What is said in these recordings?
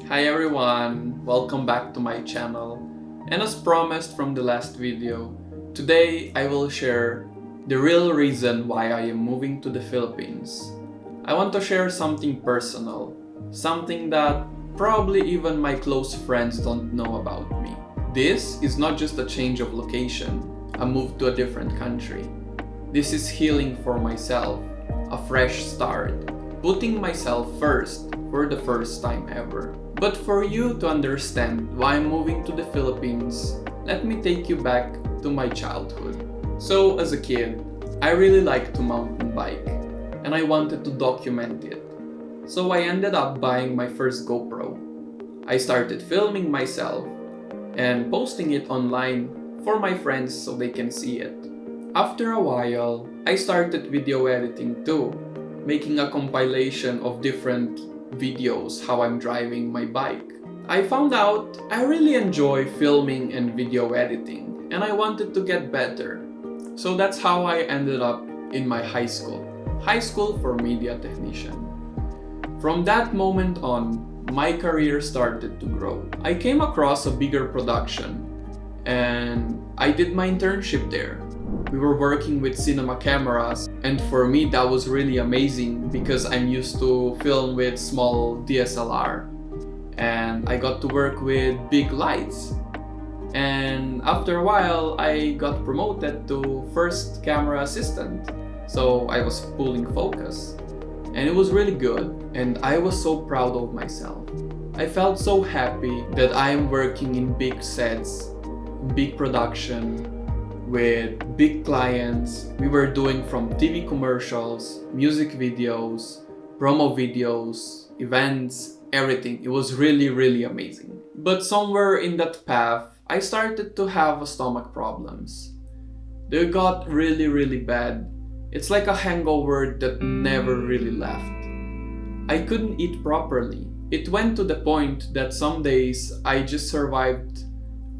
Hi everyone, welcome back to my channel. And as promised from the last video, today I will share the real reason why I am moving to the Philippines. I want to share something personal, something that probably even my close friends don't know about me. This is not just a change of location, a move to a different country. This is healing for myself, a fresh start, putting myself first for the first time ever. But for you to understand why I'm moving to the Philippines, let me take you back to my childhood. So, as a kid, I really liked to mountain bike and I wanted to document it. So, I ended up buying my first GoPro. I started filming myself and posting it online for my friends so they can see it. After a while, I started video editing too, making a compilation of different videos how I'm driving my bike. I found out I really enjoy filming and video editing and I wanted to get better. So that's how I ended up in my high school for media technician. From that moment on, my career started to grow. I came across a bigger production and I did my internship there. We were working with cinema cameras, and for me that was really amazing because I'm used to film with small DSLR and I got to work with big lights. And after a while I got promoted to first camera assistant. So I was pulling focus and it was really good and I was so proud of myself. I felt so happy that I am working in big sets, big production, with big clients. We were doing from TV commercials, music videos, promo videos, events, everything. It was really amazing. But somewhere in that path, I started to have stomach problems. They got really bad. It's like a hangover that never really left. I couldn't eat properly. It went to the point that some days I just survived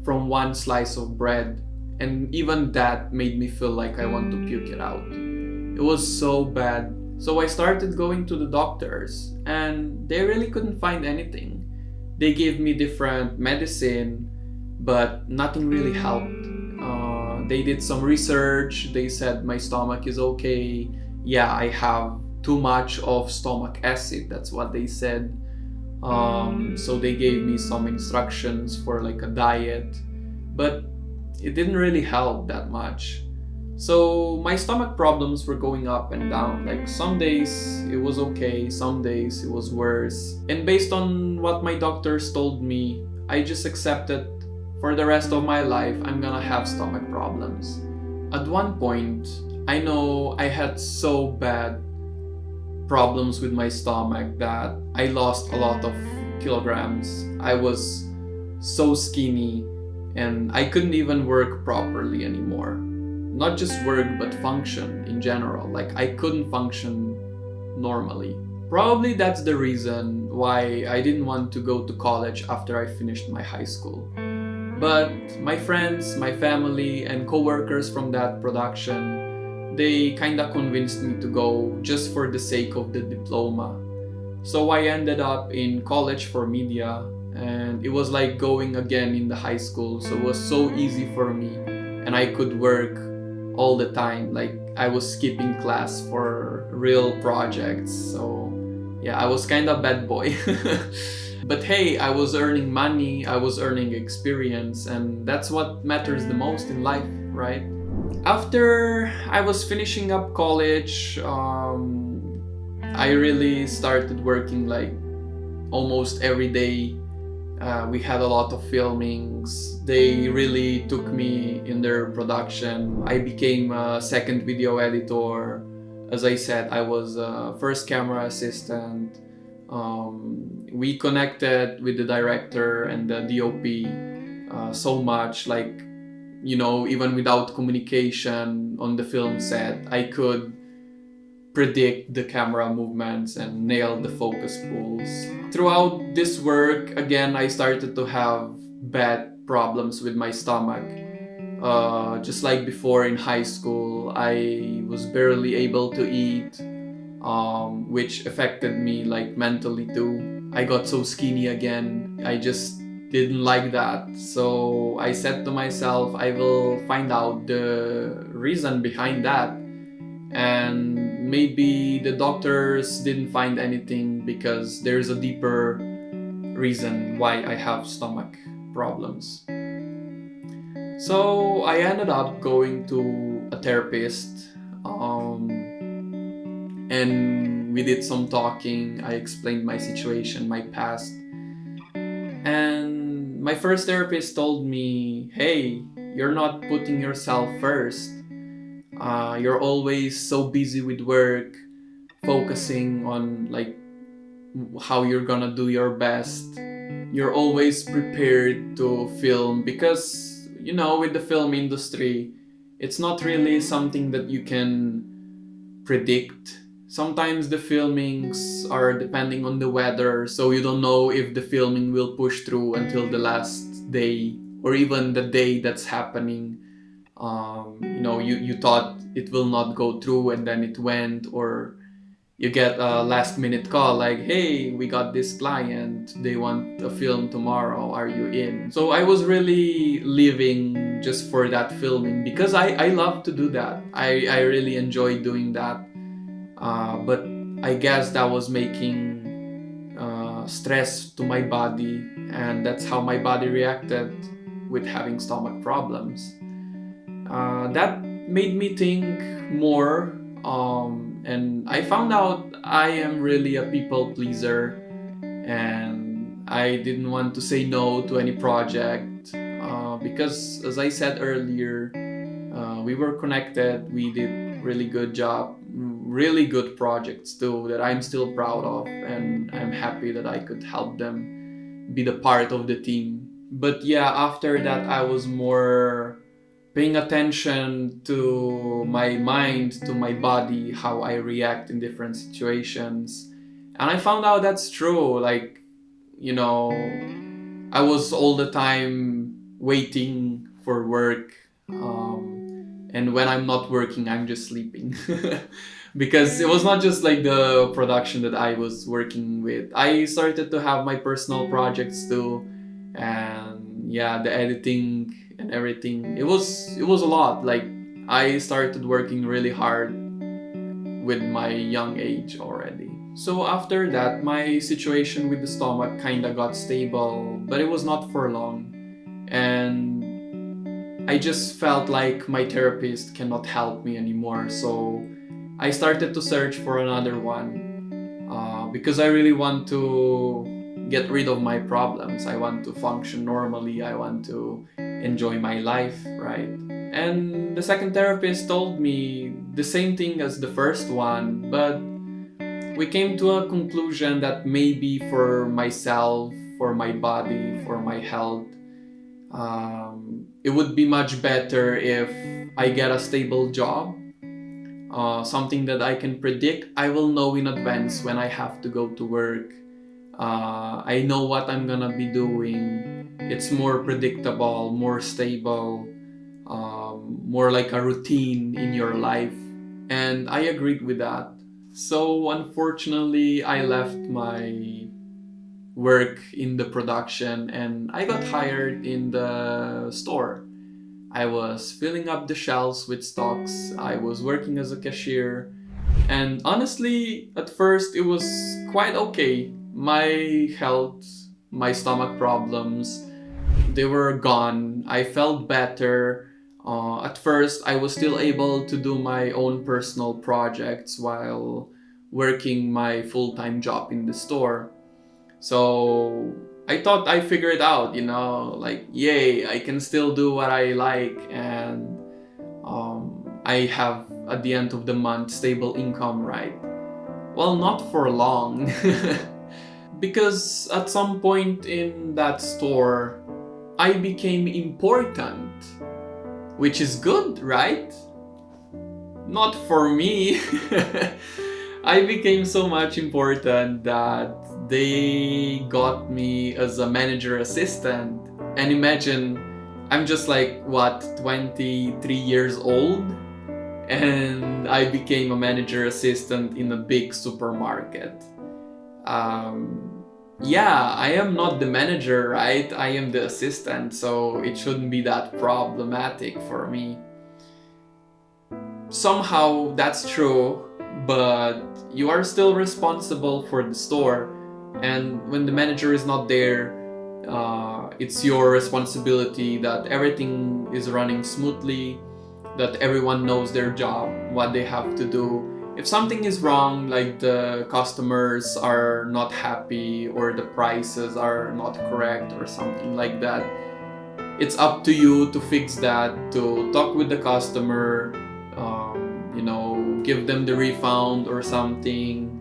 from one slice of bread, and even that made me feel like I want to puke it out. It was so bad. So I started going to the doctors and they really couldn't find anything. They gave me different medicine, but nothing really helped. They did some research. They said my stomach is okay. Yeah, I have too much of stomach acid. That's what they said. So they gave me some instructions for like a diet, but it didn't really help that much. So my stomach problems were going up and down. Like some days it was okay, some days it was worse. And based on what my doctors told me, I just accepted for the rest of my life I'm gonna have stomach problems. At one point, I know I had so bad problems with my stomach that I lost a lot of kilograms. I was so skinny and I couldn't even work properly anymore. Not just work, but function in general. Like I couldn't function normally. Probably that's the reason why I didn't want to go to college after I finished my high school. But my friends, my family, and coworkers from that production, they kinda convinced me to go just for the sake of the diploma. So I ended up in college for media, and it was like going again in the high school. So it was so easy for me and I could work all the time. Like I was skipping class for real projects. So yeah, I was kind of bad boy. But hey, I was earning money, I was earning experience, and that's what matters the most in life, right? After I was finishing up college, I really started working like almost every day. We had a lot of filmings. They really took me in their production. I became a second video editor. As I said, I was a first camera assistant. We connected with the director and the DOP so much, like, you know, even without communication on the film set, I could predict the camera movements and nail the focus pulls. Throughout this work, again, I started to have bad problems with my stomach. Just like before in high school, I was barely able to eat, which affected me like mentally too. I got so skinny again. I just didn't like that. So I said to myself, I will find out the reason behind that. And maybe the doctors didn't find anything because there's a deeper reason why I have stomach problems. So I ended up going to a therapist, and we did some talking. I explained my situation, my past, and my first therapist told me, hey, you're not putting yourself first. You're always so busy with work, focusing on like how you're gonna do your best. You're always prepared to film because, you know, with the film industry, it's not really something that you can predict. Sometimes the filmings are depending on the weather, so you don't know if the filming will push through until the last day or even the day that's happening. You thought it will not go through and then it went, or you get a last minute call like, hey, we got this client, they want a film tomorrow, are you in? So I was really living just for that filming because I love to do that. I really enjoy doing that. But I guess that was making stress to my body, and that's how my body reacted with having stomach problems. That made me think more, and I found out I am really a people pleaser, and I didn't want to say no to any project because, as I said earlier, we were connected. We did really good job, really good projects too that I'm still proud of, and I'm happy that I could help them be the part of the team. But yeah, after that I was more paying attention to my mind, to my body, how I react in different situations. And I found out that's true. Like, you know, I was all the time waiting for work. And when I'm not working, I'm just sleeping. Because it was not just like the production that I was working with. I started to have my personal projects too. And yeah, the editing and everything. It was a lot. Like, I started working really hard with my young age already. So after that, my situation with the stomach kinda got stable, but it was not for long. And I just felt like my therapist cannot help me anymore. So I started to search for another one because I really want to get rid of my problems. I want to function normally. I want to enjoy my life, right? And the second therapist told me the same thing as the first one, but we came to a conclusion that maybe for myself, for my body, for my health, it would be much better if I get a stable job, something that I can predict. I will know in advance when I have to go to work. I know what I'm gonna be doing. It's more predictable, more stable, more like a routine in your life. And I agreed with that. So unfortunately, I left my work in the production and I got hired in the store. I was filling up the shelves with stocks. I was working as a cashier. And honestly, at first it was quite okay. My health, my stomach problems, they were gone. I felt better. At first, I was still able to do my own personal projects while working my full-time job in the store. So I thought I figured it out, like, yay, I can still do what I like, and I have, at the end of the month, stable income, right? Well, not for long. Because at some point in that store, I became important, which is good, right? Not for me. I became so much important that they got me as a manager assistant. And imagine, I'm just like, 23 years old? And I became a manager assistant in a big supermarket. Yeah, I am not the manager, right? I am the assistant, so it shouldn't be that problematic for me. Somehow that's true, but you are still responsible for the store, and when the manager is not there, it's your responsibility that everything is running smoothly, that everyone knows their job, what they have to do. If something is wrong, like the customers are not happy or the prices are not correct or something like that, it's up to you to fix that, to talk with the customer, give them the refund or something.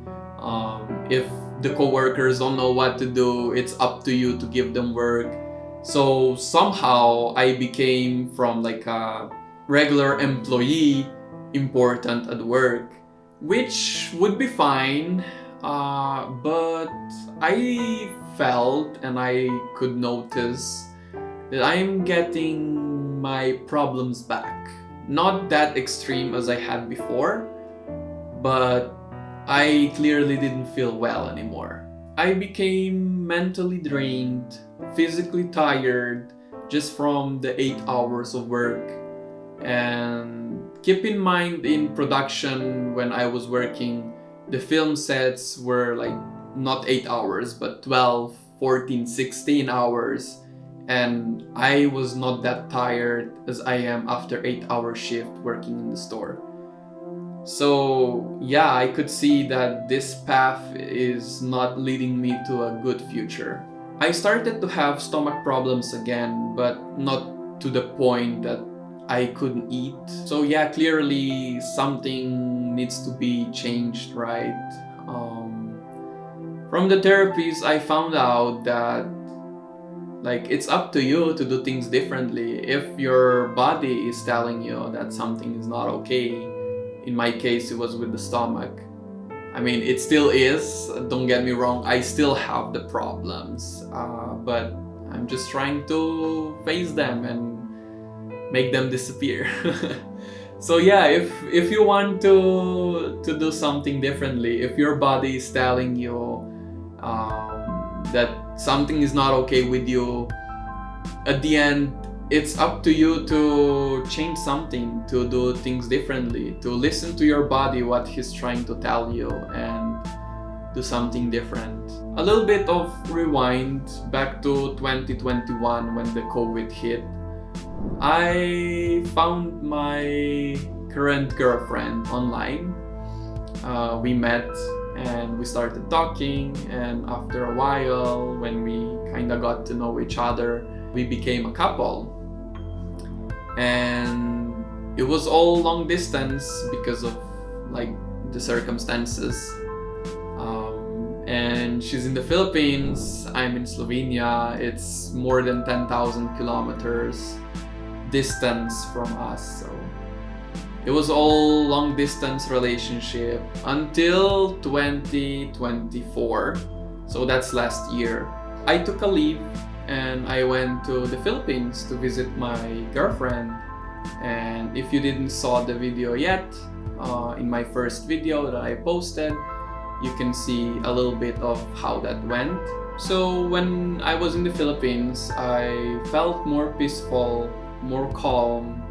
If the coworkers don't know what to do, it's up to you to give them work. So somehow I became from like a regular employee important at work, which would be fine. But I felt and I could notice that I'm getting my problems back. Not that extreme as I had before, but I clearly didn't feel well anymore. I became mentally drained, physically tired just from the 8 hours of work. And keep in mind, in production, when I was working, the film sets were like not 8 hours, but 12, 14, 16 hours. And I was not that tired as I am after 8 hour shift working in the store. So yeah, I could see that this path is not leading me to a good future. I started to have stomach problems again, but not to the point that I couldn't eat. So yeah, clearly something needs to be changed, right? From the therapies, I found out that like it's up to you to do things differently. If your body is telling you that something is not okay, in my case it was with the stomach. I mean, it still is, don't get me wrong, I still have the problems, but I'm just trying to face them and make them disappear. So yeah, if you want to do something differently, if your body is telling you that something is not okay with you, at the end it's up to you to change something, to do things differently, to listen to your body, what he's trying to tell you, and do something different. A little bit of rewind back to 2021 when the COVID hit. I found my current girlfriend online. We met and we started talking, and after a while, when we kind of got to know each other, we became a couple. And it was all long distance because of like the circumstances. And she's in the Philippines, I'm in Slovenia. It's more than 10,000 kilometers distance from us. So it was all long distance relationship until 2024. So that's last year. I took a leave and I went to the Philippines to visit my girlfriend. And if you didn't saw the video yet, in my first video that I posted, you can see a little bit of how that went. So when I was in the Philippines, I felt more peaceful, more calm.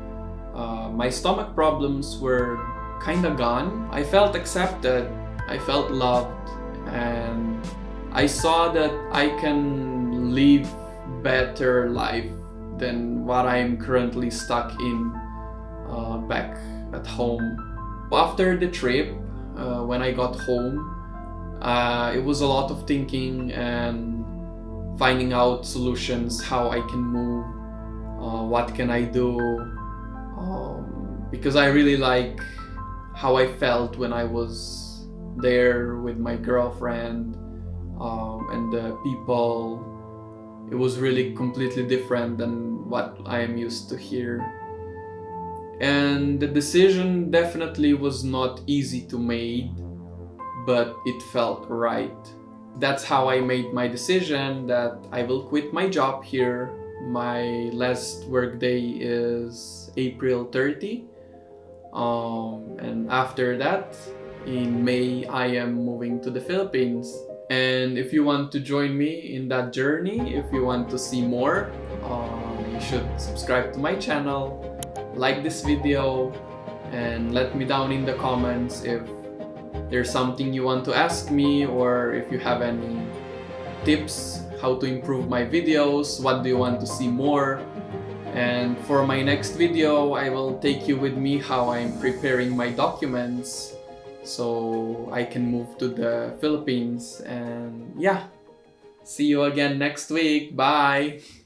My stomach problems were kind of gone. I felt accepted, I felt loved, and I saw that I can live better life than what I'm currently stuck in back at home. After the trip, when I got home, it was a lot of thinking and finding out solutions, how I can move, what can I do, because I really like how I felt when I was there with my girlfriend, and the people. It was really completely different than what I am used to here. And the decision definitely was not easy to make, but it felt right. That's how I made my decision that I will quit my job here. My last work day is April 30. And after that, in May, I am moving to the Philippines. And if you want to join me in that journey, if you want to see more, you should subscribe to my channel, like this video, and let me down in the comments if there's something you want to ask me, or if you have any tips how to improve my videos, what do you want to see more. And for my next video, I will take you with me how I'm preparing my documents so I can move to the Philippines. And yeah, see you again next week. Bye!